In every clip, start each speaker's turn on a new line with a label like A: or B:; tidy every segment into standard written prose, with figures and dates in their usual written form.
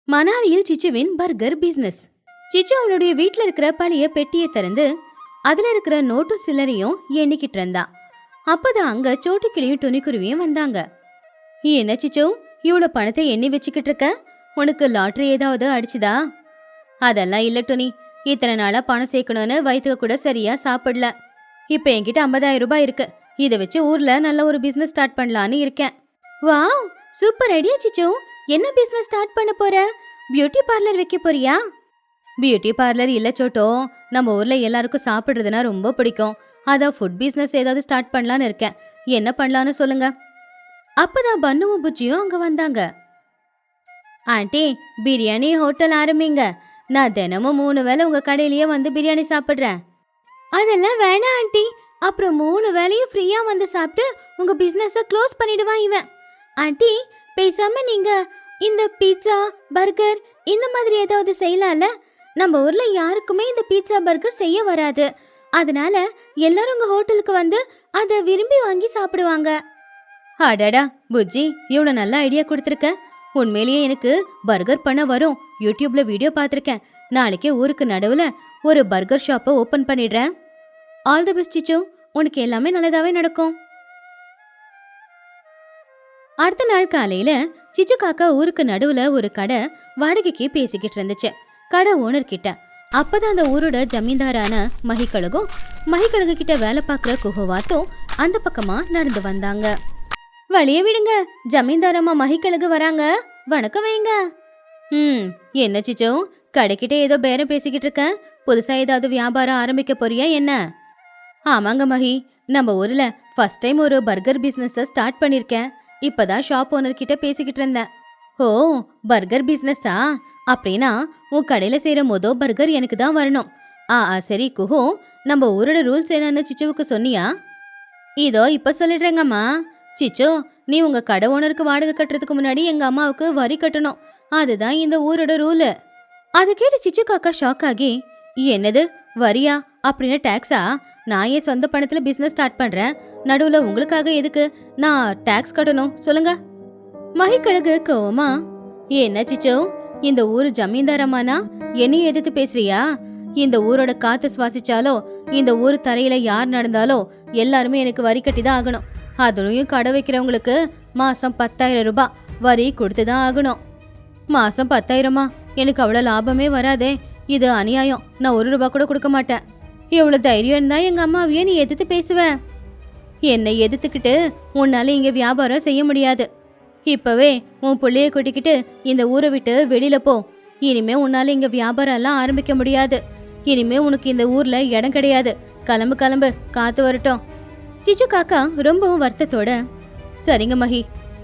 A: மணாலியில் சிச்சுவின் burger business. சிச்சு அவனுடைய வீட்ல இருக்கிற பழைய பெட்டியை திறந்து அதுல இருக்கிற நோட்டு சில்லறையும் எண்ணிக்கிட்டு இருந்தா. அப்பதான் அங்க சோட்டுக்கிளியும் துணிக்குருவியும் வந்தாங்க. என்ன சிச்சு, இவ்வளவு பணத்தை எண்ணி வச்சுக்கிட்டு இருக்க? உனக்கு லாட்டரி ஏதாவது அடிச்சுதா? அதெல்லாம் இல்ல துணி, இத்தனை நாளா பணம் சேர்க்கணும்னு வயிற்றுக்கு கூட சரியா சாப்பிடல. இப்ப என்கிட்ட 50,000 ரூபாய் இருக்கு. இதை வச்சு ஊர்ல நல்ல ஒரு பிசினஸ் ஸ்டார்ட் பண்ணலான்னு இருக்கேன். Wow, super idea Chichu. என்ன பிசினஸ் ஸ்டார்ட் பண்ண போற? பியூட்டி பார்லர் வைக்க போறியா? பியூட்டி பார்லர் இல்ல சோட்டோ, நம்ம ஊர்ல எல்லாருக்கும் சாப்பிடுறதுனா ரொம்ப பிடிக்கும். அதான் ஃபுட் பிசினஸ் ஏதாவது ஸ்டார்ட் பண்ணலான்னு இருக்கேன். என்ன பண்ணலான்னு சொல்லுங்க. அப்பதான் பன்னுவும் புஜ்ஜியும் அங்க வந்தாங்க. ஆண்டி, பிரியாணி ஹோட்டல் ஆரம்பிங்க. நான் தினமும் 3 வேளை உங்க கடையிலேயே வந்து பிரியாணி சாப்பிடுறேன். அதெல்லாம் வேணாம் ஆண்டி, அப்புறம் 3 வேளையும் ஃப்ரீயா வந்து சாப்பிட்டு உங்க பிசினஸ க்ளோஸ் பண்ணிடுவான் இவன். ஆண்டி, பேசாம நீங்க இந்த பீட்சா பர்கர் இந்த மாதிரி ஏதாவது செய்யலாம்ல? நம்ம ஊர்ல யாருக்குமே இந்த பீட்சா பர்கர் செய்ய வராது. அதனால எல்லாரும் உங்க ஹோட்டலுக்கு வந்து அதை விரும்பி வாங்கி சாப்பிடுவாங்க. அடடா புஜ்ஜி, இவ்வளவு நல்ல ஐடியா கொடுத்துருக்க. உண்மையிலேயே எனக்கு பர்கர் பண்ண வரும். யூடியூப்ல வீடியோ பார்த்துருக்கேன். நாளைக்கே ஊருக்கு நடுவுல ஒரு பர்கர் ஷாப்பை ஓபன் பண்ணிடுறேன். ஆல் தி பெஸ்ட் சிச்சு, உனக்கு எல்லாமே நல்லதாவே நடக்கும். அடுத்த நாள் காலையில சிச்சு காக்கா ஊருக்கு நடுவுல ஒரு கடை வாடகைக்கு பேசிக்கிட்டு இருந்துச்சு கடை ஓனர் கிட்ட. அப்பதான் அந்த ஊரோட ஜமீன்தாரான மகிக்கழுகு கிட்ட வேலை பார்க்குற குஹுவாத்தும் அந்த பக்கமா நடந்து வந்தாங்க. வழிய விடுங்க, ஜமீன்தாரம்மா மகிக்கழுகு வராங்க, வணக்கம் வைங்க. என்ன சிச்சோ, கடைக்கிட்ட ஏதோ பேரம் பேசிக்கிட்டு இருக்க? புதுசா ஏதாவது வியாபாரம் ஆரம்பிக்க போறியா என்ன? ஆமாங்க மகி, நம்ம ஊர்ல ஃபர்ஸ்ட் டைம் ஒரு பர்கர் பிசினஸ் ஸ்டார்ட் பண்ணிருக்கேன். இப்பதான் ஷாப் ஓனர் கிட்ட பேசிக்கிட்டு இருந்தேன். ஓ, பர்கர் பிசினஸா? அப்படின்னா உன் கடையில செய்யற பர்கர் எனக்கு தான் வரணும். சரி குஹு, நம்ம ஊரோட ரூல்ஸ் என்னன்னு சிச்சுவுக்கு சொன்னியா? இதோ இப்ப சொல்லிடுறேங்கம்மா. சிச்சு, நீ உங்க கடை ஓனருக்கு வாடகை கட்டுறதுக்கு முன்னாடி எங்க அம்மாவுக்கு வரி கட்டணும். அதுதான் இந்த ஊரோட ரூலு. அதை கேட்டு சிச்சு காக்கா ஷாக் ஆகி, என்னது வரியா? அப்படின்னு டாக்ஸா? நான் என் சொந்த பணத்துல பிசினஸ் ஸ்டார்ட் பண்றேன். நடுவுல உங்களுக்காக எதுக்கு நான் டாக்ஸ் கட்டணும் சொல்லுங்க? மகிக்கழுகு கோவமா, என்ன சிச்சோ, இந்த ஊரு ஜமீன்தாரம்மானா என்னையும் எதிர்த்து பேசுறியா? இந்த ஊரோட காத்து சுவாசிச்சாலோ இந்த ஊர் தரையில யார் நடந்தாலோ எல்லாருமே எனக்கு வரி கட்டிதான் ஆகணும். அதுலயும் கடை வைக்கிறவங்களுக்கு மாசம் 10,000 ரூபாய் வரி கொடுத்துதான் ஆகணும். மாசம் 10,000மா? எனக்கு அவ்வளவு லாபமே வராதே. இது அநியாயம். நான் 1 ரூபாய் கூட கொடுக்க மாட்டேன். எவ்வளவு தைரியம் இருந்தா எங்க அம்மாவையே நீ எதிர்த்து பேசுவ? என்னை எதிர்த்துக்கிட்டு உன்னால இங்க வியாபாரம் செய்ய முடியாது. இப்பவே உன் புள்ளைய கூட்டிக்கிட்டு இந்த ஊரை விட்டு வெளியில போ. இனிமே உன்னால இங்க வியாபாரம் எல்லாம் ஆரம்பிக்க முடியாது. இனிமே உனக்கு இந்த ஊர்ல இடம் கிடையாது. கிளம்பு கிளம்பு, காத்து வரட்டும். சிச்சு காக்கா ரொம்பவும் வருத்தத்தோட, சரிங்க மகி,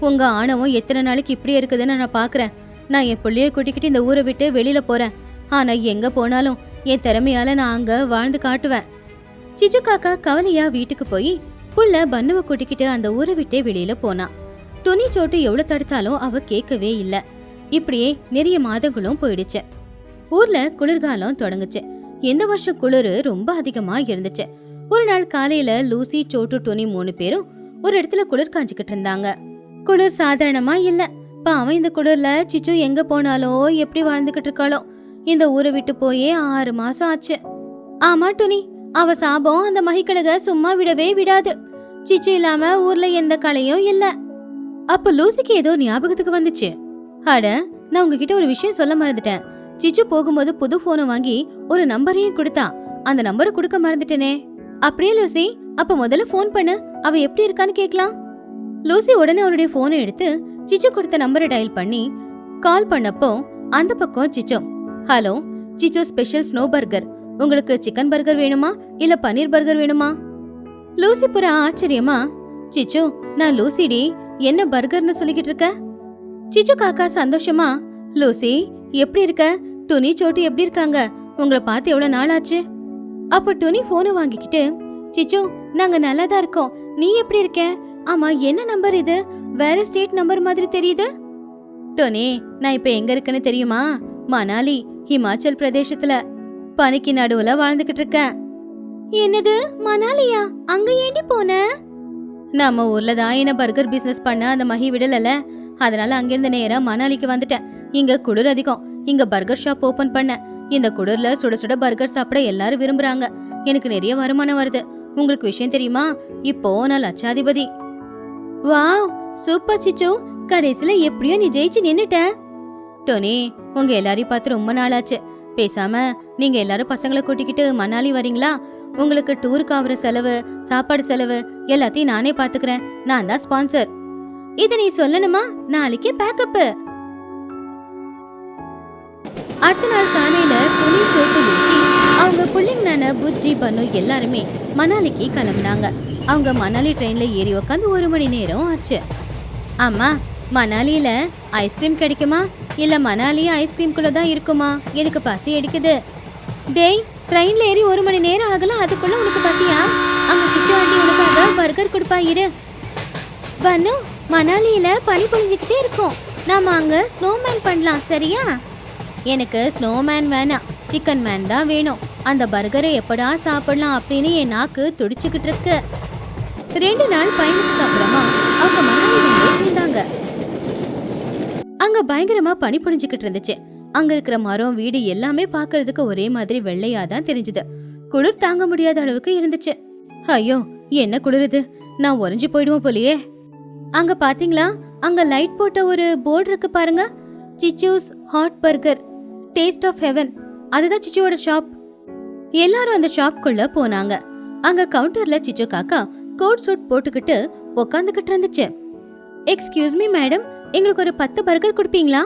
A: உங்க ஆணவம் எத்தனை நாளைக்கு இப்படி இருக்குதுன்னு நான் பாக்குறேன். நான் என் புள்ளைய கூட்டிக்கிட்டு இந்த ஊரை விட்டு வெளியில போறேன். ஆனா எங்க போனாலும் என் திறமையால நான் அங்க வாழ்ந்து காட்டுவேன். சிச்சு காக்கா கவலையா வீட்டுக்கு போய் புள்ள பன்னுவ கூட்டிக்கிட்டு அந்த ஊரை விட்டே வெளியில போனா. துணி சோட்டு எவ்வளவு தடுத்தாலும் அவ கேட்கவே இல்ல. இப்படியே நிறைய மாதங்களும் போயிடுச்சு. ஊர்ல குளிர்காலம் தொடங்குச்சு. இந்த வருஷம் குளிர் ரொம்ப அதிகமா இருந்துச்சு. ஒரு நாள் காலையில லூசி, சோட்டு, துணி 3 பேரும் ஒரு இடத்துல குளிர் காஞ்சிக்கிட்டு இருந்தாங்க. குளிர் சாதாரணமா இல்ல. பாவம், இந்த குளிர்ல சிச்சு எங்க போனாலோ எப்படி வாழ்ந்துகிட்டு இருக்காளோ. இந்த ஊரை விட்டு போயே 6 மாசம் ஆச்சு. ஆமா துணி, அவ சாபம் அந்த மகிக்கழுக சும்மா விடவே விடாது. சிச்சு இல்லாம ஊர்ல எந்த கலையும் இல்ல. அப்ப லூசிக்கு ஏதோ ஞாபகத்துக்கு வந்துச்சு. அட, நான் உங்ககிட்ட ஒரு விஷயம் சொல்ல மறந்துட்டேன். சிச்சு போகும்போது புது போனை வாங்கி ஒரு நம்பரையும் கொடுத்தா. அந்த நம்பரை கொடுக்க மறந்துட்டேனே. அப்படியே லூசி, அப்ப முதல்ல போன் பண்ணு, அவ எப்படி இருக்கான்னு கேக்கலாம். லூசி உடனே அவளுடைய போனை எடுத்து சிச்சு கொடுத்த நம்பரை டயல் பண்ணி கால் பண்ணப்போ அந்த பக்கம் சிச்சு, ஹலோ சிச்சு, ஸ்பெஷல் ஸ்னோ பர்கர். உங்களுக்கு சிக்கன் பர்கர் வேணுமா இல்ல பன்னீர் பர்கர் வேணுமா? லூசி புற ஆச்சரியமா, சிச்சு, நான் லூசிடி, என்ன பர்கர்னு சொல்லிக்கிட்டு இருக்க? சிச்சு காக்கா சந்தோஷமா, லூசி எப்படி இருக்க? துணி சோட்டு எப்படி இருக்காங்க? உங்களை பார்த்து எவ்வளவு நாள் ஆச்சு? அப்ப துணி போனை வாங்கிக்கிட்டு, சிச்சு, நாங்க நல்லாதான் இருக்கோம். நீ எப்படி இருக்க? ஆமா, என்ன நம்பர் இது? வேற ஸ்டேட் நம்பர் மாதிரி தெரியுது. துணி, நான் இப்ப எங்க இருக்கேன்னு தெரியுமா? மணாலி, ஹிமாச்சல் பிரதேசத்துல பனிக்கு நடுவுல வாழ்ந்துகிட்டு இருக்கேன். என்னது, மணாலியா? அங்க ஏண்டி போன? நம்ம ஊர்ல தான் என்ன பர்கர் பிசினஸ் பண்ண அந்த மகி விடல, அதனால அங்கிருந்து நேரா மணாலிக்கு வந்துட்டேன். இங்க குளிர் அதிகம். இங்க பர்கர் ஷாப் ஓபன் பண்ண. இந்த குளிர்ல சுட சுட பர்கர் சாப்பிட எல்லாரும் விரும்புறாங்க. எனக்கு நிறைய வருமானம் வருது. உங்களுக்கு விஷயம் தெரியுமா? இப்போ நான் லட்சாதிபதி. Wow, super சிச்சு. கடைசில எப்படியோ நீ ஜெயிச்சு நின்னுட்ட. டோனி, உங்க எல்லாரையும் பார்த்து ரொம்ப நாளாச்சு. பேசாம நீங்க எல்லாரும் பசங்களை கூட்டிக்கிட்டு மணாலி வரீங்களா? உங்களுக்கு டூருக்கு ஆகுற செலவு, சாப்பாடு செலவு எல்லாத்தையும் நானே பாத்துக்கிறேன். நான் தான் ஸ்பான்சர். இத நீ சொல்லணுமா? நாளைக்கே பேக்கப். அடுத்த நாள் காலையில துணி சோட்டு லூசி அவங்க புள்ளிங்கனான புஜ்ஜி பன்னு எல்லாருமே மணாலிக்கு கிளம்புனாங்க. அவங்க மணாலி ட்ரெயின்ல ஏறி உட்காந்து 1 மணி நேரம் ஆச்சு. அம்மா, மணாலியில ஐஸ்கிரீம் கிடைக்குமா? இல்ல மணாலி ஐஸ்கிரீம்குள்ள தான் இருக்குமா? எனக்கு பசி அடிக்குது. டேய், ட்ரெயின்ல ஏறி 1 மணி நேரம் ஆகல, அதுக்குள்ள உனக்கு பசியா? அங்க சிச்சு ஆண்டி உனக்காக பர்கர் கொடுப்பா, இரு. பன்னு, மணாலியில பனி பொழிஞ்சுக்கிட்டே இருக்கும். நாம அங்க ஸ்னோமேன் பண்ணலாம், சரியா? எனக்கு ஸ்னோமேன் வேணாம், சிக்கன் மேன் தான் வேணும். அந்த பர்கரை எப்படா சாப்பிடலாம் அப்படின்னு என் நாக்கு துடிச்சுக்கிட்டு இருக்கு. 2 நாள் பயணத்துக்கு அப்புறமா அவங்க மணாலி வந்து சேர்ந்தாங்க. அங்க பயங்கரமா பனி பொழிஞ்சுக்கிட்டு இருந்துச்சு. அங்க இருக்கிற மரம், வீடு எல்லாமே பாக்குறதுக்கு ஒரே மாதிரி வெள்ளையா தான் தெரிஞ்சுது. குளிர் தாங்க முடியாத அளவுக்கு இருந்துச்சு. ஐயோ, என்ன குளிருது, நான் உறைஞ்சு போயிடுவோம் போலியே. அங்க பாத்தீங்களா, அங்க லைட் போட்ட ஒரு போர்டு இருக்கு பாருங்க. Chichu's hot burger, taste of heaven. அதுதான் சிச்சுவோட ஷாப். எல்லாரும் அந்த ஷாப்குள்ள போனாங்க. அங்க கவுண்டர்ல சிச்சு காக்கா கோட் சூட் போட்டுக்கிட்டு உக்காந்துக்கிட்டு இருந்துச்சு. எக்ஸ்கியூஸ் மீ மேடம், எங்களுக்கு ஒரு 10 பர்கர் கொடுப்பீங்களா?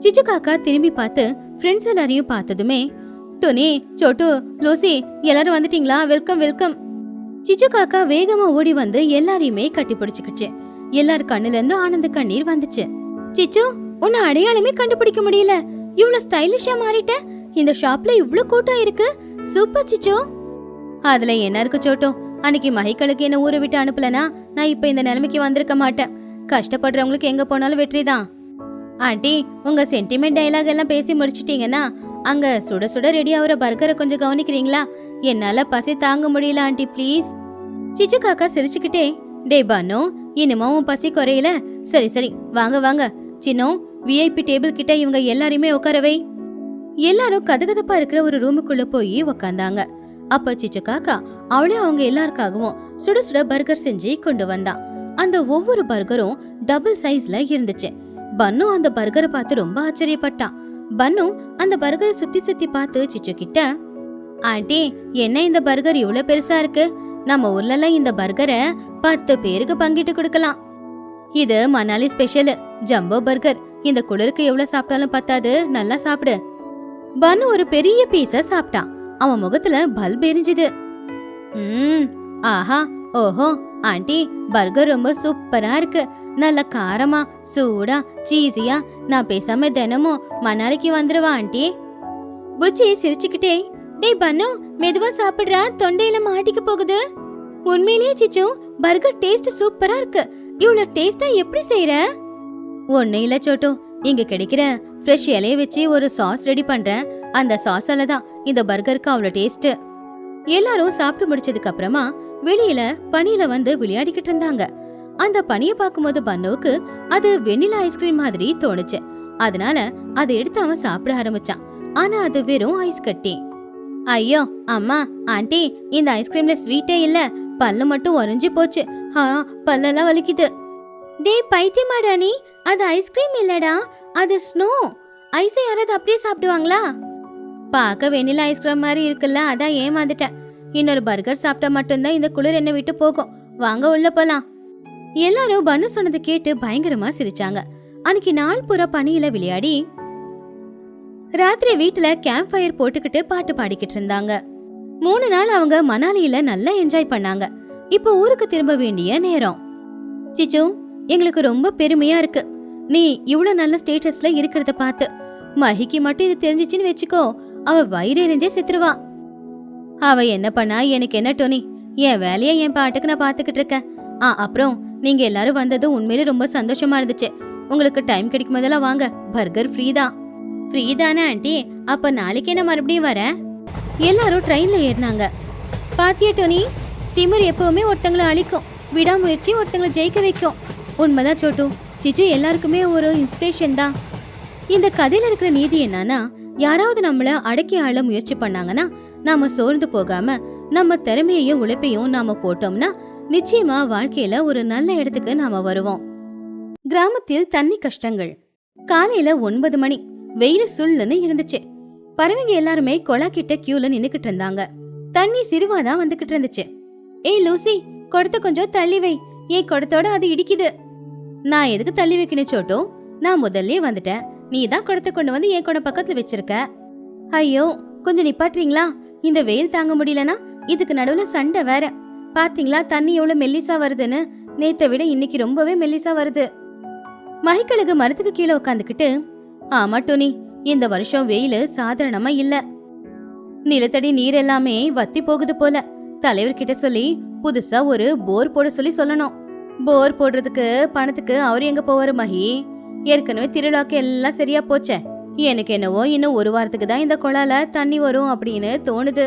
A: சிச்சு காக்கா திரும்பி பார்த்து ஃப்ரெண்ட்ஸ் எல்லாரையும் பார்த்ததுமே, டோனி, சோட்டு, லூசி எல்லாரும் வந்துட்டீங்களா? Welcome welcome. சிச்சு காக்கா வேகமா ஓடி வந்து எல்லாரையுமே கட்டி பிடிச்சுக்கிச்சு. எல்லார் கண்ணுல இருந்து ஆனந்த கண்ணீர் வந்துச்சு. சிச்சு, உன்னை அடையாளமே கண்டுபிடிக்க முடியல. இவ்வளவு ஸ்டைலிஷா மாறிட்ட. இந்த ஷாப்ல இவ்ளோ கூட்டம் இருக்கு. சூப்பர் சிச்சு. அதுல என்ன இருக்கு சோட்டோ? அன்னைக்கு மஹிகளுக்கு என்ன ஊரை விட்டு அனுப்பலனா நான் இப்ப இந்த நிலைமைக்கு வந்திருக்க மாட்டேன். கஷ்டப்படுறவங்களுக்கு எங்க போனாலும் வெற்றிதான். ஆண்டி, உங்க சென்டிமெண்ட் டைலாக் எல்லாம் பேசி முடிச்சிட்டீங்கன்னா அங்க சுட சுட ரெடி ஆகுற பர்கரை கொஞ்சம் கவனிக்கிறீங்களா? என்னால பசி தாங்க முடியல ஆண்டி, ப்ளீஸ். சிச்சு காக்கா சிரிச்சுக்கிட்டே, டே பன்னு, இனிமே உன் பசி குறையல. சரி சரி, வாங்க வாங்க. சின்னோ, விஐபி டேபிள் கிட்ட இவங்க எல்லாரையுமே உட்காரவை. எல்லாரும் கதகதப்பா இருக்கிற ஒரு ரூமுக்குள்ள போய் உக்காந்தாங்க. அப்ப சிச்சு காக்கா அவளே அவங்க எல்லாருக்காகவும் சுட சுட பர்கர் செஞ்சு கொண்டு வந்தான். அந்த ஒவ்வொரு பர்கரும் டபுள் சைஸ்ல இருந்துச்சு. பன்னு அந்த பர்கரை பார்த்து ரொம்ப ஆச்சரியப்பட்டான். பன்னு அந்த பர்கரை சுத்தி சுத்தி பார்த்து சிச்சு கிட்ட, ஆண்டி, என்ன இந்த பர்கர் இவ்வளவு பெருசா இருக்கு? நம்ம ஊர்ல இந்த பர்கரை 10 பேருக்கு பங்கிட்டு கொடுக்கலாம். இது மணாலி ஸ்பெஷல் ஜம்போ பர்கர். இந்த குளிருக்கு எவ்வளவு சாப்பிட்டாலும் பத்தாது, நல்லா சாப்பிடு. பன்னு ஒரு பெரிய பீஸ சாப்பிட்டான். அவன் முகத்துல பல்ப் எரிஞ்சுது. ஆஹா, ஓஹோ ஆண்டி, பர்கர் ரொம்ப சூப்பரா இருக்கு. நல்ல காரமா, சூடா, சீஸியா. நான் பேசாம தினமும் மணாலிக்கு வந்துருவா ஆண்டி. புச்சி சிரிச்சுக்கிட்டே, டேய் பன்னு, மெதுவா சாப்பிடுறா, தொண்டையில மாட்டிக்க போகுது. உண்மையிலேயே சிச்சு, பர்கர் டேஸ்ட் சூப்பரா இருக்கு. இவ்வளவு டேஸ்டா எப்படி செய்யற? ஒண்ணு இல்ல சோட்டு, இங்க கிடைக்கிற ஃப்ரெஷ் இலைய வச்சு ஒரு சாஸ் ரெடி பண்றேன். அந்த சாஸால தான் இந்த பர்கருக்கு அவ்வளவு டேஸ்ட். எல்லாரும் சாப்பிட்டு முடிச்சதுக்கு அப்புறமா வெளியில பனியில வந்து விளையாடிக்கிட்டு இருந்தாங்க. அந்த பனியை பார்க்கும்போது பன்னுவுக்கு அது வெண்ணிலா ஐஸ்கிரீம் மாதிரி தோணுச்சு. அதனால அதை எடுத்து அவன் சாப்பிட ஆரம்பிச்சான். ஆனா அது வெறும் ஐஸ் கட்டி. ஐயோ அம்மா, ஆண்டி, இந்த ஐஸ்கிரீம்ல ஸ்வீட்டே இல்ல, பல்லு மட்டும் உறைஞ்சு போச்சு. பல்லெல்லாம் வலிக்குது. டேய் பைத்தியமாடா நீ, அது ஐஸ்கிரீம் இல்லடா, அது ஸ்னோ. ஐஸை யாராவது அப்படியே சாப்பிடுவாங்களா? பார்க்க வெண்ணிலா ஐஸ்கிரீம் மாதிரி இருக்குல்ல, அதான் ஏமாந்துட்டேன். இன்னொரு பர்கர் சாப்பிட்டா மட்டும்தான் இந்த குளிர் என்ன விட்டு போகும். வாங்க உள்ள போலாம். எல்லாரும் பன்னு சொன்னது கேட்டு பயங்கரமா சிரிச்சாங்க. அன்னைக்கு நாள் பூரா பனியில விளையாடி ராத்திரி வீட்டுல கேம்ப் ஃபயர் போட்டுக்கிட்டு பாட்டு பாடிக்கிட்டு இருந்தாங்க. 3 நாள் அவங்க மணாலியில நல்லா என்ஜாய் பண்ணாங்க. இப்போ ஊருக்கு திரும்ப வேண்டிய நேரம். சிச்சு, எங்களுக்கு ரொம்ப பெருமையா இருக்கு நீ இவ்வளவு நல்ல ஸ்டேட்டஸ்ல இருக்கிறத பார்த்து. மஹிக்கு மட்டும் இது தெரிஞ்சிச்சுன்னு வச்சுக்கோ, அவ வயிறெறிஞ்சே செத்துருவா. அவ என்ன பண்ணா எனக்கு என்ன டோனி, என் வேலையை என் பாட்டுக்கு நான் பாத்துக்கிட்டு இருக்கேன். அப்புறம் நீங்க எல்லாரும் வந்தது உண்மையிலே ரொம்ப சந்தோஷமா இருந்துச்சு. உங்களுக்கு டைம் கிடைக்கும் போதெல்லாம் வாங்க, பர்கர் ஃப்ரீ தான். ஃப்ரீ தானே ஆண்டி? அப்ப நாளைக்கு என்ன மறுபடியும் வர? எல்லாரும் ட்ரெயின்ல ஏறினாங்க. பாத்தியா டோனி, திமிர் எப்பவுமே ஒருத்தங்களை அழிக்கும், விடாமுயற்சி ஒருத்தங்களை ஜெயிக்க வைக்கும். உண்மைதான் சோட்டு, சிச்சு எல்லாருக்குமே ஒரு இன்ஸ்பிரேஷன் தான். இந்த கதையில இருக்கிற நீதி என்னன்னா, யாராவது நம்மள அடக்கி ஆள முயற்சி பண்ணாங்கன்னா நாம சோர்ந்து போகாம நம்ம திறமையையும் உழைப்பையும் நாம போட்டோம்னா நிச்சயமா வாழ்க்கையில ஒரு நல்ல இடத்துக்கு நாம வருவோம். கிராமத்தில் தண்ணி கஷ்டங்கள். காலையில 9 மணி, வெயில் சுள்ளுன்னு இருந்துச்சு. பறவைங்க எல்லாருமே கொலா கிட்ட கியூல நின்னுக்கிட்டு இருந்தாங்க. தண்ணி சிறுவாதான் வந்துகிட்டு இருந்துச்சு. ஏய் லூசி, குடத்தை கொஞ்சம் தள்ளி வை, என் குடத்தோட அது இடிக்குது. நான் எதுக்கு தள்ளி வைக்கணும் சோட்டு, நான் முதல்ல வந்துட்டேன், நீ தான் குடத்தை கொண்டு வந்து என் குடம் பக்கத்துல வச்சிருக்க. ஐயோ கொஞ்சம் நிப்பாட்டுறீங்களா, இந்த வெயில் தாங்க முடியலனா இதுக்கு நடுவுல சண்டை வேற. பாத்தீங்களா தண்ணி எவ்வளவு மெல்லிசா வருதுன்னு, நேத்தை விட இன்னைக்கு ரொம்பவே மெல்லிசா வருது. மகிக்கழகு மரத்துக்கு கீழே உட்காந்துக்கிட்டு, ஆமா டோனி, இந்த வருஷம் வெயில் சாதாரணமா இல்ல, நிலத்தடி நீர் எல்லாமே வத்தி போகுது போல. தலைவர்கிட்ட சொல்லி புதுசா ஒரு போர் போட சொல்லணும். போர் போடுறதுக்கு பணத்துக்கு அவரு எங்க போவாரு மகி, ஏற்கனவே திருவிழாக்கு எல்லாம் சரியா போச்சே. எனக்கு என்னவோ இன்னும் ஒரு வாரத்துக்கு தான் இந்த குழால தண்ணி வரும் அப்படின்னு தோணுது.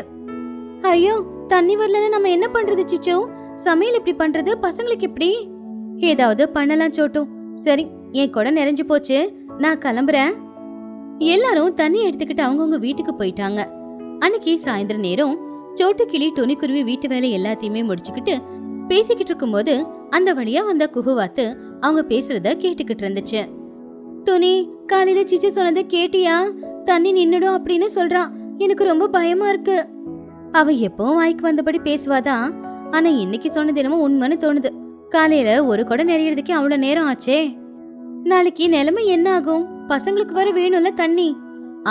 A: ஐயோ தண்ணி வரலன்னு நம்ம என்ன பண்றது சிச்சு, சமையல் இப்படி பண்றது, பசங்களுக்கு இப்படி ஏதாவது பண்ணலாம் சோட்டு. சரி என் குடம் நிறைஞ்சு போச்சு, நான் கிளம்புறேன். எல்லாரும் தண்ணி எடுத்துக்கிட்டு அவங்கவுங்க வீட்டுக்கு போயிட்டாங்க. அன்னைக்கு சாயந்தர நேரம் சோட்டு கிளி துணிக்குருவி வீட்டு வேலை எல்லாத்தையுமே முடிச்சுக்கிட்டு பேசிக்கிட்டு இருக்கும்போது அந்த வழியா வந்த குகுவாத்து அவங்க பேசுறத கேட்டுக்கிட்டு இருந்துச்சு. துணி, காலையில சிச்சு சொன்னது கேட்டியா, தண்ணி நின்னுடும் அப்படின்னு சொல்றான், எனக்கு ரொம்ப பயமா இருக்கு. அவ எப்பவும் வாய்க்கு வந்தபடி பேசுவாதான், ஆனா இன்னைக்கு சொன்னது என்னமோ உண்மைன்னு தோணுது. காலையில ஒரு குடம் நிறையறதுக்கு அவ்வளவு நேரம் ஆச்சே. நாளைக்கு நிலைமை என்ன ஆகும், பசங்களுக்கு வர வேணும்ல தண்ணி.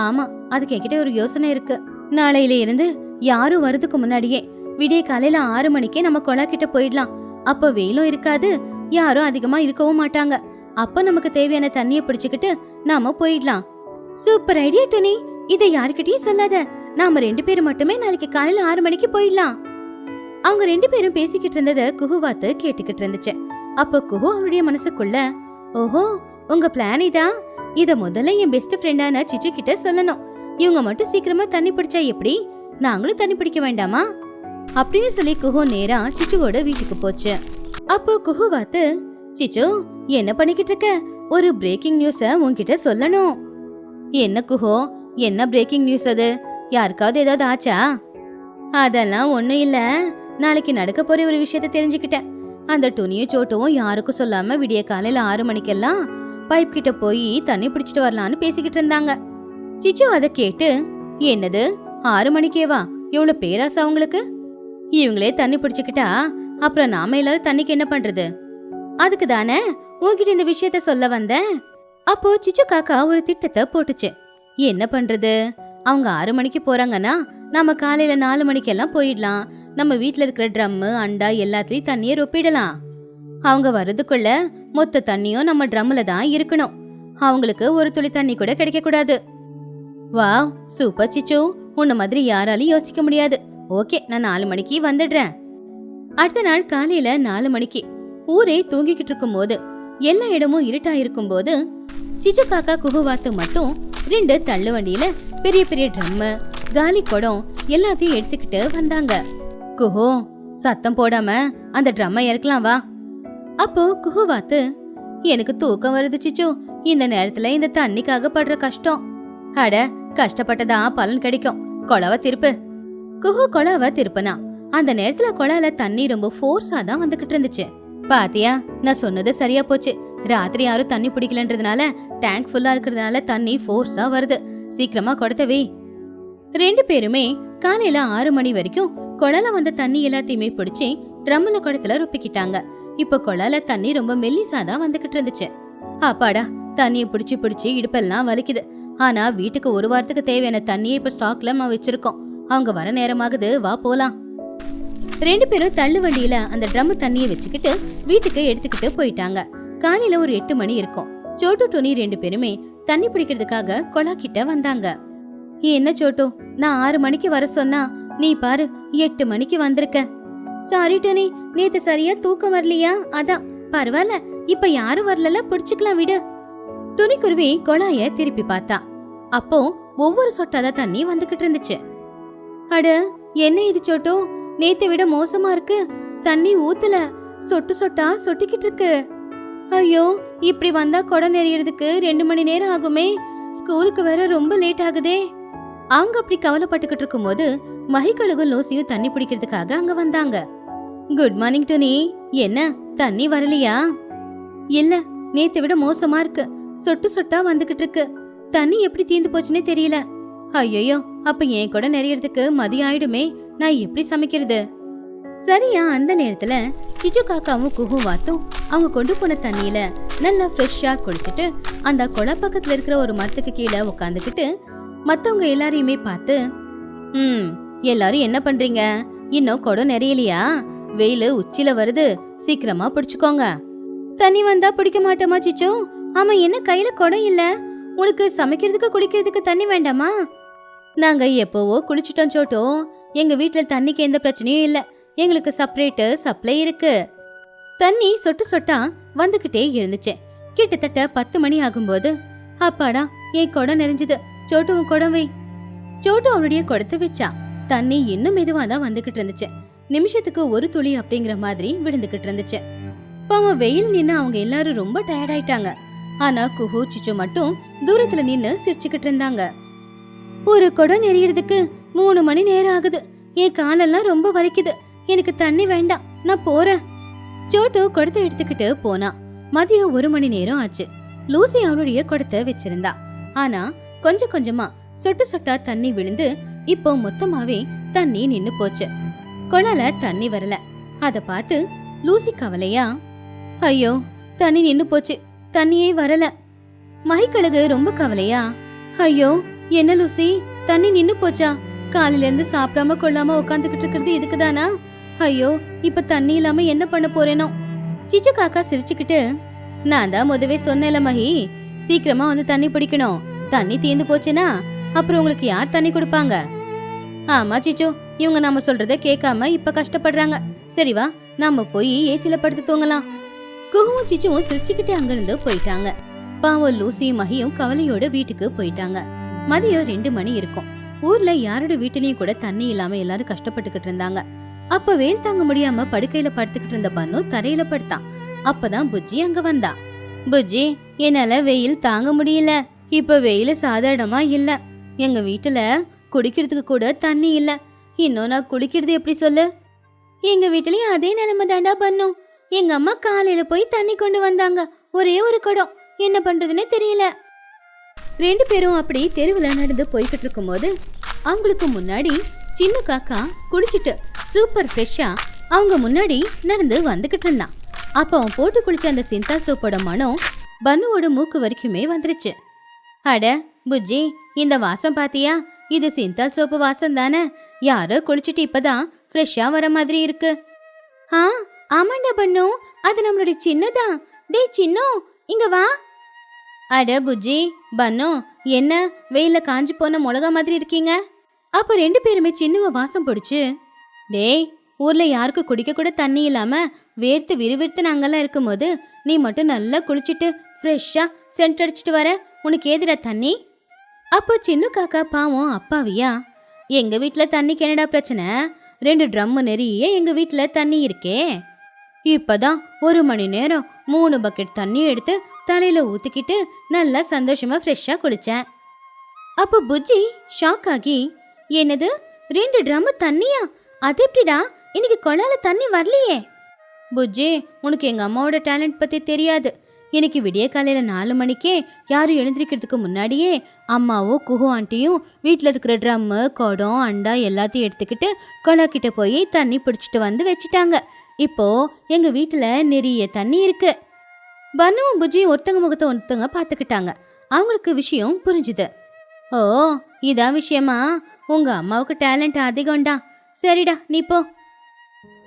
A: ஆமா, அதுக்கு என்கிட்ட ஒரு யோசனை இருக்கு. நாளையில இருந்து யாரும் வரதுக்கு முன்னாடியே விடிய காலையில 6 மணிக்கே நம்ம கொலா கிட்ட போயிடலாம். அப்ப வெயிலும் இருக்காது, யாரும் அதிகமா இருக்கவும் மாட்டாங்க. அப்ப நமக்கு தேவையான தண்ணிய பிடிச்சுக்கிட்டு நாம போயிடலாம். சூப்பர் ஐடியா டோனி, இதை யாருக்கிட்டயும் சொல்லாத. நாம 2 பேரும் மட்டுமே நாளைக்கு காலையில 6 மணிக்கு போயிடலாம். அவங்க 2 பேரும் பேசிக்கிட்டு இருந்தத குகுவாத்து கேட்டுக்கிட்டு இருந்துச்சு. அப்ப குகு அவருடைய மனசுக்குள்ள, ஓஹோ உங்க பிளான் இதா, இத முதல்ல என் பெஸ்ட் ஃப்ரெண்டான சிச்சு கிட்ட சொல்லணும். இவங்க மட்டும் சீக்கிரமா தண்ணி பிடிச்சா எப்படி, நாங்களும் தண்ணி பிடிக்க வேண்டாமா அப்படின்னு சொல்லி குஹு நேரா சிச்சுவோட வீட்டுக்கு போச்சு. அப்போ குஹுவாத்து, சிச்சு என்ன பண்ணிக்கிட்டு இருக்க, ஒரு பிரேக்கிங் நியூஸ உன்கிட்ட சொல்லணும். என்ன குஹு, என்ன பிரேக்கிங் நியூஸ் அது, யாருக்காவது ஏதாவது ஆச்சா? அதெல்லாம் ஒண்ணும் இல்ல, நாளைக்கு நடக்க போற ஒரு விஷயத்த தெரிஞ்சுக்கிட்டேன். அந்த துணியும் சோட்டுவும் யாருக்கும் சொல்லாம விடிய காலையில 6 மணிக்கெல்லாம் பைப் கிட்ட போய் தண்ணி பிடிச்சிட்டு வரலான்னு பேசிக்கிட்டு இருந்தாங்க. சிச்சு அதை கேட்டு, என்னது 6 மணிக்கேவா, எவ்வளவு பேராசை அவங்களுக்கு, இவங்களே தண்ணி பிடிச்சுக்கிட்டா அப்புறம் நாம எல்லாரும் தண்ணிக்கு என்ன பண்றது, அதுக்கு தானே உன்கிட்ட இந்த விஷயத்த சொல்ல வந்தேன். அப்போ சிச்சு காக்கா ஒரு திட்டத்தை போட்டுச்சு. என்ன பண்றது, அவங்க 6 மணிக்கு போறாங்கன்னா நாம காலையில 4 மணிக்கெல்லாம் போயிடலாம். நம்ம வீட்டுல இருக்கிற ட்ரம்மு அண்டா எல்லாத்துலயும் தண்ணிய ரொப்பிடலாம். அவங்க வர்றதுக்குள்ள மொத்த தண்ணியும் நம்ம ட்ரம்ல தான் இருக்கணும். அவங்களுக்கு ஒரு துளி தண்ணி கூட கிடைக்க கூடாது. வாவ் சூப்பர் சிச்சு, உன்ன மாதிரி யாராலையும் யோசிக்க முடியாது. ஓகே, நான் 4 மணிக்கு வந்துடுறேன். அடுத்த நாள் காலையில 4 மணிக்கு ஊரே தூங்கிக்கிட்டு இருக்கும் போது, எல்லா இடமும் இருட்டா இருக்கும் போது, சிச்சு காக்கா குகுவாத்து மட்டும் 2 தள்ளு வண்டியில பெரிய பெரிய ட்ரம்மு காலி குடம் எல்லாத்தையும் எடுத்துக்கிட்டு வந்தாங்க. குஹு, சத்தம் போடாம அந்த ட்ரம்மை இறக்கலாம் வா. அப்போ குஹுவாத்து, எனக்கு தூக்கம் வருது சிச்சு, இந்த நேரத்துல இந்த தண்ணிக்காக படுற கஷ்டம். அட கஷ்டப்பட்டதா பலன் கிடைக்கும், கொலவ திருப்பு. குஹு கொலவ திருப்புனா அந்த நேரத்துல கொலால தண்ணி ரொம்ப ஃபோர்ஸா தான் வந்துகிட்டு இருந்துச்சு. பாத்தியா, நான் சொன்னது சரியா போச்சு. ராத்திரி யாரும் தண்ணி பிடிக்கலன்றதுனால டேங்க் ஃபுல்லா இருக்கிறதுனால தண்ணி ஃபோர்ஸா வருது. சீக்கிரமா கொடுத்தவே. 2 பேருமே காலையில 6 மணி வரைக்கும் கொலால வந்த தண்ணி எல்லாத்தையுமே பிடிச்சி ட்ரம்ல குடத்துல ரொப்பிக்கிட்டாங்க. இப்ப கொலால தண்ணி ரொம்ப மெல்லிசா தான் வந்துகிட்டு இருந்துச்சு. அப்பாடா, தண்ணியை பிடிச்சி பிடிச்சி இடுப்பெல்லாம் வலிக்குது. ஆனா வீட்டுக்கு ஒரு வாரத்துக்கு தேவையான தண்ணியை இப்ப ஸ்டாக்ல நம்ம வச்சிருக்கோம். அவங்க வர நேரமாகுது, வா போலாம். 2 பேரும் தள்ளு வண்டியில அந்த ட்ரம் தண்ணியை வச்சுக்கிட்டு வீட்டுக்கு எடுத்துக்கிட்டு போயிட்டாங்க. காலையில ஒரு 8 மணி இருக்கும். சோட்டு டோனி 2 பேருமே தண்ணி பிடிக்கிறதுக்காக கொலா கிட்ட வந்தாங்க. என்ன சோட்டு, நான் 6 மணிக்கு வர சொன்னா நீ பாரு 8 மணிக்கு வந்திருக்க. சாரி டோனி, நேத்து சரியா தூக்கம் வரலையா, அதான். பரவாயில்ல, இப்ப யாரும் வரல, பிடிச்சுக்கலாம் விடு. துணிக்குருவி கொலாய திருப்பி பார்த்தா. அப்போ ஒவ்வொரு சொட்டாதான் தண்ணி வந்துகிட்டு இருந்துச்சு. அட என்ன இது சோட்டு, நேத்தை விட மோசமா இருக்கு, தண்ணி ஊத்துல சொட்டு சொட்டா சொட்டிக்கிட்டு இருக்கு. ஐயோ, இப்படி வந்தா குடம் நெறியறதுக்கு 2 மணி நேரம் ஆகுமே. ஸ்கூலுக்கு வேற ரொம்ப லேட் ஆகுதே. அவங்க அப்படி கவலைப்பட்டுக்கிட்டு இருக்கும்போது மகிக்கழுகும் லூசியும் தண்ணி பிடிக்கிறதுக்காக அங்க வந்தாங்க. குட் மார்னிங் டுனி. என்ன தண்ணி வரலையா? இல்ல, நேத்தை விட மோசமா இருக்கு. சொட்டு சொட்டா வந்துகிட்டு இருக்கு. தண்ணி எப்படி தீந்து போச்சுன்னே தெரியல. ஐயோ, அப்ப என் கூட நிறையறதுக்கு மதியம் ஆயிடுமே. நான் எப்படி சமைக்கிறது? சரியா அந்த நேரத்துல சிச்சு காக்காவும் குஹு வாத்தும் அவங்க கொண்டு போன தண்ணியில நல்லா ஃப்ரெஷ்ஷா குளிச்சுட்டு அந்த குள பக்கத்துல இருக்கிற ஒரு மரத்துக்கு கீழே உக்காந்துக்கிட்டு மத்தவங்க எல்லாரையுமே பார்த்து, எல்லாரும் என்ன பண்றீங்க? இன்னும் குடம் நிறையலையா? வெயிலு உச்சில வருது, சீக்கிரமா பிடிச்சுக்கோங்க. தண்ணி வந்தா பிடிக்க மாட்டோமா சிச்சு? ஆமா, என்ன கையில குடம் இல்ல? உனக்கு சமைக்கிறதுக்கு குடிக்கிறதுக்கு தண்ணி வேண்டாமா? நாங்க எப்போவோ குளிச்சுட்டோம் சோட்டோ. எங்க வீட்டுல தண்ணிக்கு எந்த பிரச்சனையும் இல்ல. எங்களுக்கு செப்பரேட் சப்ளை இருக்கு. தண்ணி சொட்டு சொட்டா வந்துகிட்டே இருந்துச்சு. கிட்டத்தட்ட 10 மணி ஆகும்போது, அப்பாடா, என் குடம் நிறைஞ்சது. சோட்டுவும் குடம் வை. சோட்டு அவனுடைய குடத்தை வச்சா. தண்ணி இன்னும் மெதுவா தான் வந்துகிட்டு இருந்துச்சு. நிமிஷத்துக்கு ஒரு துளி அப்படிங்கிற மாதிரி விழுந்துகிட்டு இருந்துச்சு. பாவம் வெயில் நின்னு அவங்க எல்லாரும் ரொம்ப டயர்ட் ஆயிட்டாங்க. ஆனா குஹு சிச்சு மட்டும் தூரத்துல நின்னு சிரிச்சுக்கிட்டு இருந்தாங்க. ஒரு குடம் நெறியறதுக்கு 3 மணி நேரம் ஆகுது. என் காலெல்லாம் ரொம்ப வலிக்குது. எனக்கு தண்ணி வேண்டாம், நான் போறேன். சோட்டு குடத்தை எடுத்துக்கிட்டு போனா. மதியம் 1 மணி நேரம் ஆச்சு. லூசி அவளுடைய குடத்தை வச்சிருந்தா. ஆனா கொஞ்சம் கொஞ்சமா சொட்டு சொட்டா தண்ணி விழுந்து இப்போ மொத்தமாவே தண்ணி நின்னு போச்சு. குழால தண்ணி வரல. அத பார்த்து லூசி கவலையா, ஐயோ தண்ணி நின்னு போச்சு, தண்ணியே வரல. மகிக்கழகு ரொம்ப கவலையா, ஐயோ என்ன லூசி, தண்ணி நின்னு போச்சா? காலையில இருந்து சாப்பிடாம கொள்ளாம உட்காந்துக்கிட்டு இருக்கிறது இதுக்குதானா? ஐயோ, இப்ப தண்ணி இல்லாம என்ன பண்ண போறேனோ? சிச்சு காக்கா சிரிச்சுக்கிட்டு, நான் தான் முதவே சொன்னேல மகி, சீக்கிரமா வந்து தண்ணி பிடிக்கணும். தண்ணி தீந்து போச்சுன்னா அப்புறம் உங்களுக்கு யார் தண்ணி கொடுப்பாங்க? ஆமா சிச்சு, இவங்க நம்ம சொல்றத கேட்காம இப்ப கஷ்டப்படுறாங்க. சரி வா, நாம போய் ஏசில படுத்து தூங்கலாம். குஹுவும் சிச்சுவும் சிரிச்சுக்கிட்டே அங்கிருந்து போயிட்டாங்க. பாவம் லூசியும் மகியும் கவலையோட வீட்டுக்கு போயிட்டாங்க. மதியம் 2 மணி இருக்கும். ஊர்ல யாரோட வீட்டிலயும் கூட தண்ணி இல்லாம எல்லாரும் கஷ்டப்பட்டுக்கிட்டு இருந்தாங்க. அப்ப வெயில் தாங்க முடியாம படுக்கையில படுத்துக்கிட்டு இருந்த பன்னு தரையில படுத்தான். அப்பதான் புஜ்ஜி அங்க வந்தா. புஜ்ஜி, என்னால வெயில் தாங்க முடியல. இப்ப வெயில் சாதாரணமா இல்ல. எங்க வீட்டுல குடிக்கிறதுக்கு கூட தண்ணி இல்ல. இன்னும் நான் குளிக்கிறது எப்படி சொல்லு? எங்க வீட்டுலயும் அதே நிலைமை தாண்டா பண்ணும். எங்க அம்மா காலையில போய் தண்ணி கொண்டு வந்தாங்க, ஒரே ஒரு குடம். என்ன பண்றதுன்னு தெரியல. 2 பேரும் அப்படி தெருவுல நடந்து போய்கிட்டு இருக்கும் போது அவங்களுக்கு முன்னாடி சின்ன காக்கா குளிச்சுட்டு சூப்பர் ஃப்ரெஷ்ஷா அவங்க முன்னாடி நடந்து வந்துகிட்டு இருந்தான். அப்ப அவன் போட்டு குளிச்ச அந்த சிந்தால் சோப்போட மனம் பன்னுவோட மூக்கு வரைக்குமே வந்துருச்சு. அட புஜ்ஜி, இந்த வாசம் பாத்தியா? இது சிந்தால் சோப்பு வாசம் தானே? யாரோ குளிச்சுட்டு இப்பதான் ஃப்ரெஷ்ஷா வர மாதிரி இருக்கு. ஆமாண்டா பன்னு, அது நம்மளுடைய சின்னதான். டேய் சின்னோ, இங்க வா. அட புஜ்ஜி, பன்னு, என்ன வெயில காஞ்சு போன மிளகா மாதிரி இருக்கீங்க? அப்ப 2 பேருமே சின்னவ வாசம் பிடிச்சு, டேய், ஊர்ல யாருக்கு குடிக்க கூட தண்ணி இல்லாம வேர்த்து விறுவிறுத்து நாங்கெல்லாம் இருக்கும்போது நீ மட்டும் நல்லா குளிச்சுட்டு ஃப்ரெஷ்ஷா சென்ட் அடிச்சுட்டு வர, உனக்கு ஏதுடா தண்ணி? அப்போ சின்ன காக்கா பாவம் அப்பாவியா, எங்க வீட்டுல தண்ணிக்கு என்னடா பிரச்சனை? 2 ட்ரம் நிறைய எங்க வீட்டுல தண்ணி இருக்கே. இப்பதான் 1 மணி நேரம் 3 பக்கெட் தண்ணி எடுத்து தலையில ஊத்திக்கிட்டு நல்லா சந்தோஷமா ஃப்ரெஷ்ஷா குளிச்சேன். அப்ப புஜ்ஜி ஷாக் ஆகி, என்னது 2 ட்ரம் தண்ணியா? அது எப்படிடா? இன்னைக்கு குழால தண்ணி வரலையே. புஜ்ஜி, உனக்கு எங்க அம்மாவோட டேலண்ட் பத்தி தெரியாது. இன்னைக்கு விடிய காலையில 4 மணிக்கே யாரும் எழுந்திருக்கிறதுக்கு முன்னாடியே அம்மாவும் குஹு ஆண்டியும் வீட்டுல இருக்கிற ட்ரம்மு குடம் அண்டா எல்லாத்தையும் எடுத்துக்கிட்டு குழா கிட்ட போய் தண்ணி பிடிச்சிட்டு வந்து வச்சுட்டாங்க. இப்போ எங்க வீட்டுல நிறைய தண்ணி இருக்கு. பன்னுவும் புஜ்ஜியும் ஒருத்தங்க முகத்தை ஒருத்தங்க பாத்துக்கிட்டாங்க. அவங்களுக்கு விஷயம் புரிஞ்சுது. ஓ, இதான் விஷயமா? உங்க அம்மாவுக்கு டேலண்ட் அதிகம்டா. சரிடா, நீ போ.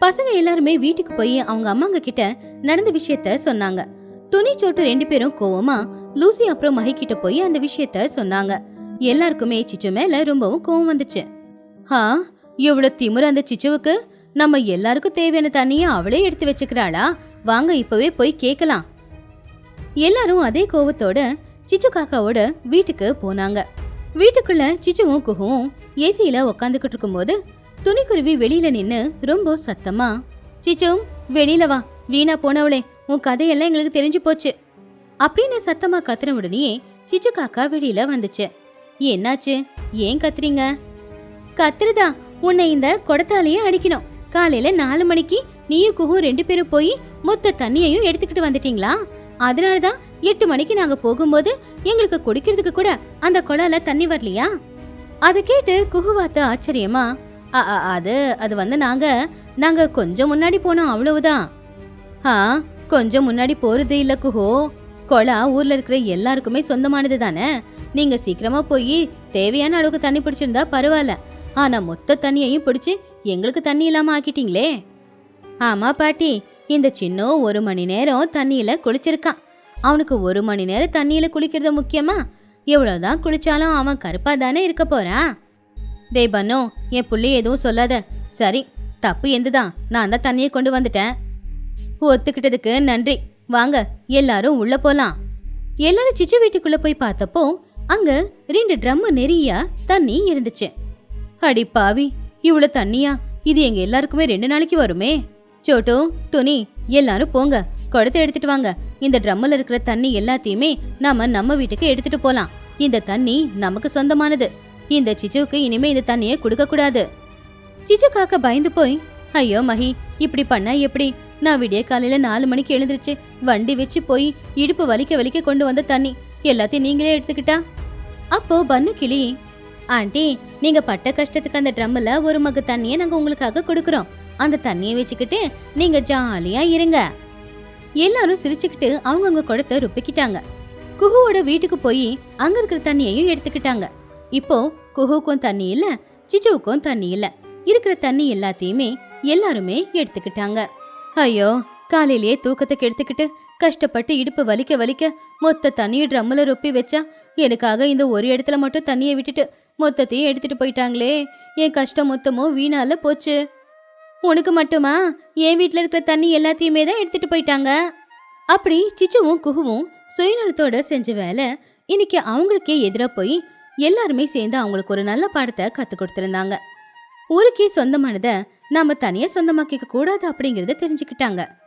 A: பசங்க எல்லாருமே வீட்டுக்கு போய் அவங்க அம்மாங்க கிட்ட நடந்த விஷயத்த சொன்னாங்க. துணி சோட்டு 2 பேரும் கோவமா லூசி அப்புறம் மகி கிட்ட போய் அந்த விஷயத்த சொன்னாங்க. எல்லாருக்குமே சிச்சு மேல ரொம்பவும் கோவம் வந்துச்சு. இவ்வளவு திமிரு அந்த சிச்சுவுக்கு! நம்ம எல்லாருக்கும் தேவையான தண்ணிய அவளே எடுத்து வச்சுக்கிறாளா? வாங்க இப்பவே போய் கேக்கலாம். எல்லாரும் அதே கோவத்தோட சிச்சு காக்காவோட வீட்டுக்கு போனாங்க. வீட்டுக்குள்ள சிச்சுவும் குஹுவும் ஏசியில உக்காந்துக்கிட்டு இருக்கும்போது துணிக்குருவி வெளியில நின்னு ரொம்ப சத்தமா, சிச்சு வெளியில வா, வீணா போனவளே, உன் கதையெல்லாம் எங்களுக்கு தெரிஞ்சு போச்சு அப்படின்னு சத்தமா கத்துன உடனே சிச்சு காக்கா வெளியில வந்துச்சு. என்னாச்சு? ஏன் கத்துறீங்க? கத்துறதா? உன்னை இந்த குடத்தாலேயே அடிக்கணும். காலையில 4 மணிக்கு நீயும் குஹும் 2 பேரும் போய் மொத்த தண்ணியையும் எடுத்துக்கிட்டு வந்துட்டீங்களா? அதனாலதான் 8 மணிக்கு நாங்க போகும்போது எங்களுக்கு குடிக்கிறதுக்கு கூட அந்த குழால தண்ணி வரலையா? அதை கேட்டு குஹுவாத்த ஆச்சரியமா, அது அது வந்து நாங்க கொஞ்சம் முன்னாடி போனோம், அவ்வளவுதான். கொஞ்சம் முன்னாடி போறது இல்ல குஹு. குழா ஊர்ல இருக்கிற எல்லாருக்குமே சொந்தமானது தானே. நீங்க சீக்கிரமா போய் தேவையான அளவுக்கு தண்ணி பிடிச்சிருந்தா பரவாயில்ல. ஆனா மொத்த தண்ணியையும் பிடிச்சு எங்களுக்கு தண்ணி இல்லாம ஆக்கிட்டீங்களே. ஆமா பாட்டி, இந்த சின்ன 1 மணி நேரம் தண்ணியில குளிச்சிருக்கான். அவனுக்கு 1 மணி நேரம் தண்ணியில குளிக்கிறது முக்கியமா? எவ்வளவுதான் குளிச்சாலும் அவன் கருப்பா தானே இருக்க போறான். டேய் பன்னு, என் புள்ளி எதுவும் சொல்லாத. சரி, தப்பு எந்துதான். நான் தான் தண்ணியை கொண்டு வந்துட்டேன். ஒத்துக்கிட்டதுக்கு நன்றி. வாங்க எல்லாரும் உள்ள போலாம். எல்லாரும் சிச்சு வீட்டுக்குள்ள போய் பார்த்தப்போ அங்க 2 ட்ரம் நிறைய தண்ணி இருந்துச்சு. அடி பாவி, இவ்வளவு தண்ணியா? இது எங்க எல்லாருக்குமே 2 நாளைக்கு வருமே. சோட்டு, துணி, எல்லாரும் போங்க, குடத்தை எடுத்துட்டு வாங்க. இந்த ட்ரம்ல இருக்கிற தண்ணி எல்லாத்தையுமே நம்ம வீட்டுக்கு எடுத்துட்டு போலாம். இந்த தண்ணி நமக்கு சொந்தமானது. இந்த சிச்சுவுக்கு இனிமே இந்த தண்ணியை கொடுக்க கூடாது. சிச்சு காக்க பயந்து போய், ஐயோ மஹி, இப்படி பண்ணா எப்படி? நான் விடிய காலையில 4 மணிக்கு எழுந்திருச்சு வண்டி வச்சு போய் இடுப்பு வலிக்க கொண்டு வந்த தண்ணி எல்லாத்தையும் நீங்களே எடுத்துக்கிட்டா? அப்போ பன்னு கிளி, ஆண்டி, நீங்க பட்ட கஷ்டத்துக்கு அந்த ட்ரம்ல ஒரு மக்கு தண்ணியை நாங்க உங்களுக்காக கொடுக்கறோம். அந்த தண்ணியை வச்சுக்கிட்டு நீங்க ஜாலியா இருங்க. எல்லாரும் சிரிச்சுக்கிட்டு அவங்கவுங்க குடத்தை ருப்பிக்கிட்டாங்க. குஹுவோட வீட்டுக்கு போய் அங்க இருக்கிற தண்ணியையும் எடுத்துக்கிட்டாங்க. இப்போ குஹுக்கும் தண்ணி இல்ல, சிச்சுவுக்கும் தண்ணி இல்ல. இருக்கிற தண்ணி எல்லாத்தையுமே எல்லாருமே எடுத்துக்கிட்டாங்க. ஐயோ, காலையிலேயே தூக்கத்தை கெடுத்துக்கிட்டு கஷ்டப்பட்டு இடுப்பு வலிக்க மொத்த தண்ணியை ட்ரம்ல ரொப்பி வச்சா எனக்காக இந்த ஒரு இடத்துல மட்டும் தண்ணியை விட்டுட்டு மொத்தத்தையும் எடுத்துட்டு போயிட்டாங்களே. என் கஷ்டம் மொத்தமும் வீணால போச்சு. உனக்கு மட்டுமா? என் வீட்டுல இருக்கிற தண்ணி எல்லாத்தையுமே தான் எடுத்துட்டு போயிட்டாங்க. அப்படி சிச்சுவும் குஹுவும் சுயநலத்தோட செஞ்ச வேலை இன்னைக்கு அவங்களுக்கே எதிராக போய் எல்லாருமே சேர்ந்து அவங்களுக்கு ஒரு நல்ல பாடத்தை கத்து கொடுத்திருந்தாங்க. ஊருக்கே சொந்தமானதை நாம தனியா சொந்தமாக்கிக்க கூடாது அப்படிங்கறத தெரிஞ்சுக்கிட்டாங்க.